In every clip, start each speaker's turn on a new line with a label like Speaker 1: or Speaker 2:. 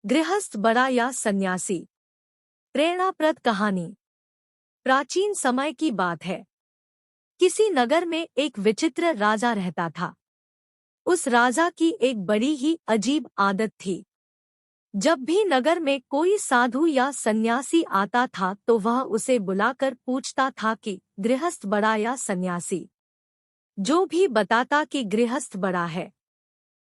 Speaker 1: गृहस्थ बड़ा या सन्यासी। प्रेरणाप्रद कहानी। प्राचीन समय की बात है। किसी नगर में एक विचित्र राजा रहता था। उस राजा की एक बड़ी ही अजीब आदत थी। जब भी नगर में कोई साधु या सन्यासी आता था तो वह उसे बुलाकर पूछता था कि गृहस्थ बड़ा या सन्यासी। जो भी बताता कि गृहस्थ बड़ा है,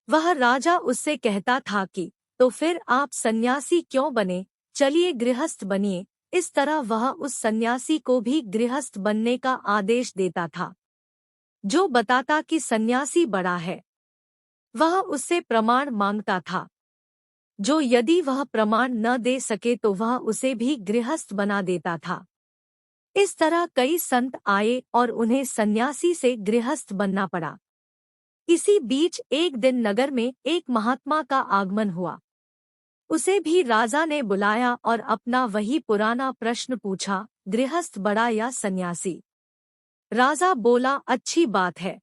Speaker 1: वह राजा उससे कहता था कि तो फिर आप सन्यासी क्यों बने, चलिए गृहस्थ बनिए। इस तरह वह उस सन्यासी को भी गृहस्थ बनने का आदेश देता था। जो बताता कि सन्यासी बड़ा है, वह उससे प्रमाण मांगता था। जो यदि वह प्रमाण न दे सके तो वह उसे भी गृहस्थ बना देता था। इस तरह कई संत आए और उन्हें सन्यासी से गृहस्थ बनना पड़ा। इसी बीच एक दिन नगर में एक महात्मा का आगमन हुआ। उसे भी राजा ने बुलाया और अपना वही पुराना प्रश्न पूछा, गृहस्थ बड़ा या सन्यासी। राजा बोला, अच्छी बात है।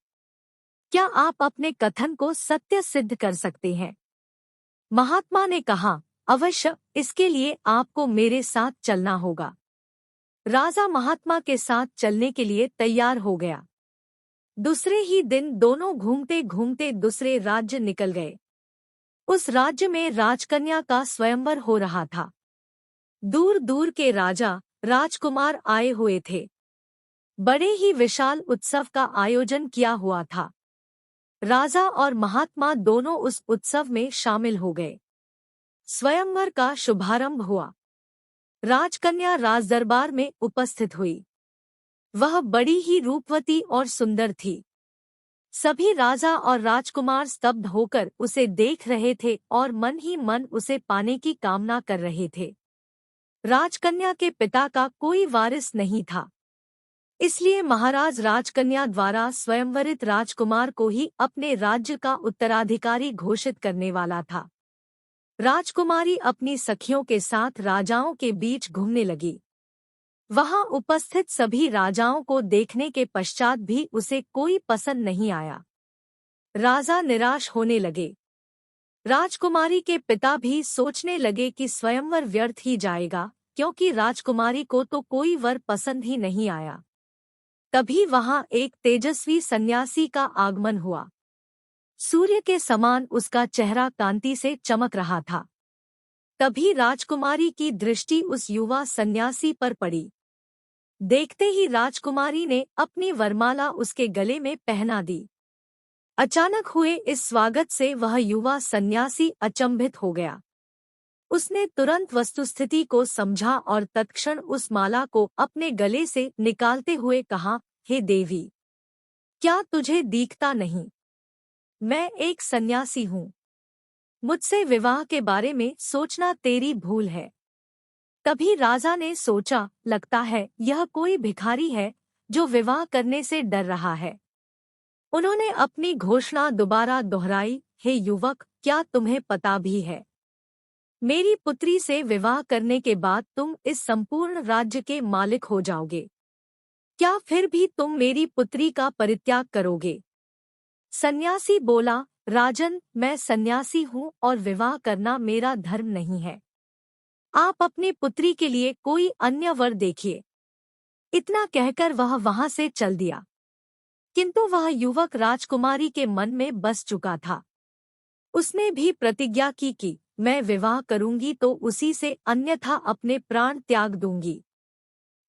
Speaker 1: क्या आप अपने कथन को सत्य सिद्ध कर सकते हैं? महात्मा ने कहा, अवश्य, इसके लिए आपको मेरे साथ चलना होगा। राजा महात्मा के साथ चलने के लिए तैयार हो गया। दूसरे ही दिन दोनों घूमते घूमते दूसरे राज्य निकल गए। उस राज्य में राजकन्या का स्वयंवर हो रहा था। दूर दूर के राजा राजकुमार आए हुए थे। बड़े ही विशाल उत्सव का आयोजन किया हुआ था। राजा और महात्मा दोनों उस उत्सव में शामिल हो गए। स्वयंवर का शुभारंभ हुआ। राजकन्या राजदरबार में उपस्थित हुई। वह बड़ी ही रूपवती और सुंदर थी। सभी राजा और राजकुमार स्तब्ध होकर उसे देख रहे थे और मन ही मन उसे पाने की कामना कर रहे थे। राजकन्या के पिता का कोई वारिस नहीं था, इसलिए महाराज राजकन्या द्वारा स्वयंवरित राजकुमार को ही अपने राज्य का उत्तराधिकारी घोषित करने वाला था। राजकुमारी अपनी सखियों के साथ राजाओं के बीच घूमने लगी। वहां उपस्थित सभी राजाओं को देखने के पश्चात भी उसे कोई पसंद नहीं आया। राजा निराश होने लगे। राजकुमारी के पिता भी सोचने लगे कि स्वयंवर व्यर्थ ही जाएगा, क्योंकि राजकुमारी को तो कोई वर पसंद ही नहीं आया। तभी वहां एक तेजस्वी सन्यासी का आगमन हुआ। सूर्य के समान उसका चेहरा कांति से चमक रहा था। तभी राजकुमारी की दृष्टि उस युवा सन्यासी पर पड़ी। देखते ही राजकुमारी ने अपनी वरमाला उसके गले में पहना दी। अचानक हुए इस स्वागत से वह युवा सन्यासी अचंभित हो गया। उसने तुरंत वस्तुस्थिति को समझा और तत्क्षण उस माला को अपने गले से निकालते हुए कहा, हे देवी, क्या तुझे दिखता नहीं? मैं एक सन्यासी हूँ। मुझसे विवाह के बारे में सोचना तेरी भूल है। तभी राजा ने सोचा, लगता है यह कोई भिखारी है जो विवाह करने से डर रहा है। उन्होंने अपनी घोषणा दोबारा दोहराई, हे युवक, क्या तुम्हें पता भी है, मेरी पुत्री से विवाह करने के बाद तुम इस संपूर्ण राज्य के मालिक हो जाओगे। क्या फिर भी तुम मेरी पुत्री का परित्याग करोगे? सन्यासी बोला, राजन, मैं सन्यासी हूँ और विवाह करना मेरा धर्म नहीं है। आप अपनी पुत्री के लिए कोई अन्य वर देखिए। इतना कहकर वह वहां से चल दिया। किंतु वह युवक राजकुमारी के मन में बस चुका था। उसने भी प्रतिज्ञा की कि मैं विवाह करूंगी तो उसी से, अन्यथा अपने प्राण त्याग दूंगी।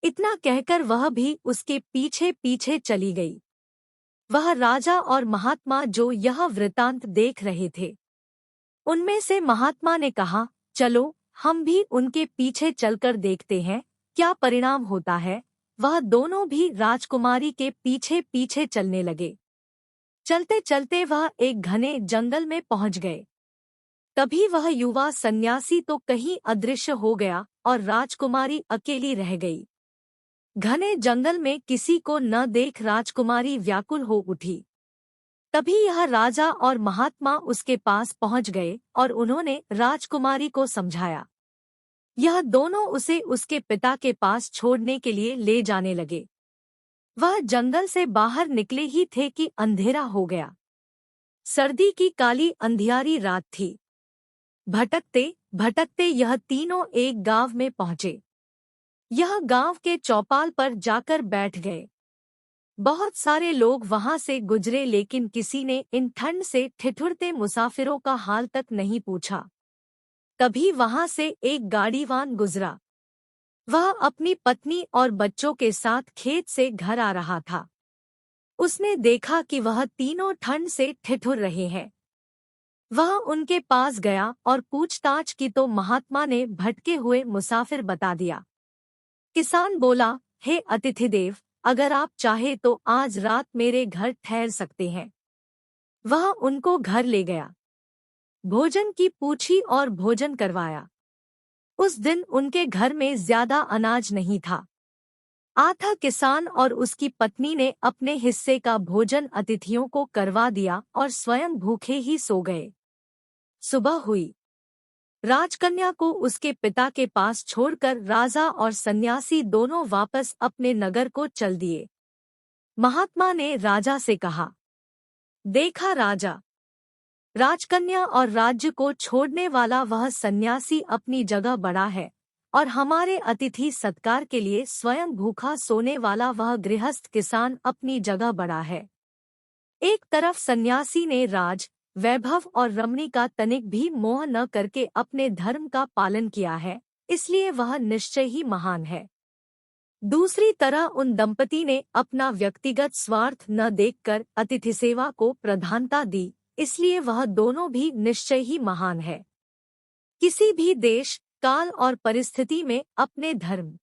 Speaker 1: इतना कहकर वह भी उसके पीछे पीछे चली गई। वह राजा और महात्मा जो यह वृतांत देख रहे थे, उनमें से महात्मा ने कहा, चलो हम भी उनके पीछे चलकर देखते हैं क्या परिणाम होता है। वह दोनों भी राजकुमारी के पीछे पीछे चलने लगे। चलते चलते वह एक घने जंगल में पहुंच गए। तभी वह युवा सन्यासी तो कहीं अदृश्य हो गया और राजकुमारी अकेली रह गई। घने जंगल में किसी को न देख राजकुमारी व्याकुल हो उठी। तभी यह राजा और महात्मा उसके पास पहुंच गए और उन्होंने राजकुमारी को समझाया। यह दोनों उसे उसके पिता के पास छोड़ने के लिए ले जाने लगे। वह जंगल से बाहर निकले ही थे कि अंधेरा हो गया। सर्दी की काली अंधियारी रात थी। भटकते भटकते यह तीनों एक गांव में पहुंचे। यह गांव के चौपाल पर जाकर बैठ गए। बहुत सारे लोग वहां से गुजरे, लेकिन किसी ने इन ठंड से ठिठुरते मुसाफिरों का हाल तक नहीं पूछा। तभी वहां से एक गाड़ीवान गुजरा। वह अपनी पत्नी और बच्चों के साथ खेत से घर आ रहा था। उसने देखा कि वह तीनों ठंड से ठिठुर रहे हैं। वह उनके पास गया और पूछताछ की तो महात्मा ने भटके हुए मुसाफिर बता दिया। किसान बोला, हे अतिथिदेव, अगर आप चाहे तो आज रात मेरे घर ठहर सकते हैं। वह उनको घर ले गया, भोजन की पूछी और भोजन करवाया। उस दिन उनके घर में ज्यादा अनाज नहीं था। आथा किसान और उसकी पत्नी ने अपने हिस्से का भोजन अतिथियों को करवा दिया और स्वयं भूखे ही सो गए। सुबह हुई। राजकन्या को उसके पिता के पास छोड़कर राजा और सन्यासी दोनों वापस अपने नगर को चल दिए। महात्मा ने राजा से कहा, देखा राजा, राजकन्या और राज्य को छोड़ने वाला वह सन्यासी अपनी जगह बड़ा है, और हमारे अतिथि सत्कार के लिए स्वयं भूखा सोने वाला वह गृहस्थ किसान अपनी जगह बड़ा है। एक तरफ सन्यासी ने राज, वैभव और रमणी का तनिक भी मोह न करके अपने धर्म का पालन किया है, इसलिए वह निश्चय ही महान है। दूसरी तरह उन दंपति ने अपना व्यक्तिगत स्वार्थ न देखकर अतिथि सेवा को प्रधानता दी, इसलिए वह दोनों भी निश्चय ही महान है। किसी भी देश, काल और परिस्थिति में अपने धर्म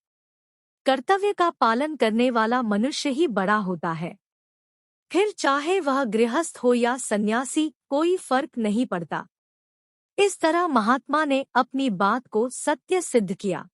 Speaker 1: कर्तव्य का पालन करने वाला मनुष्य ही बड़ा होता है। फिर चाहे वह गृहस्थ हो या सन्यासी, कोई फर्क नहीं पड़ता। इस तरह महात्मा ने अपनी बात को सत्य सिद्ध किया।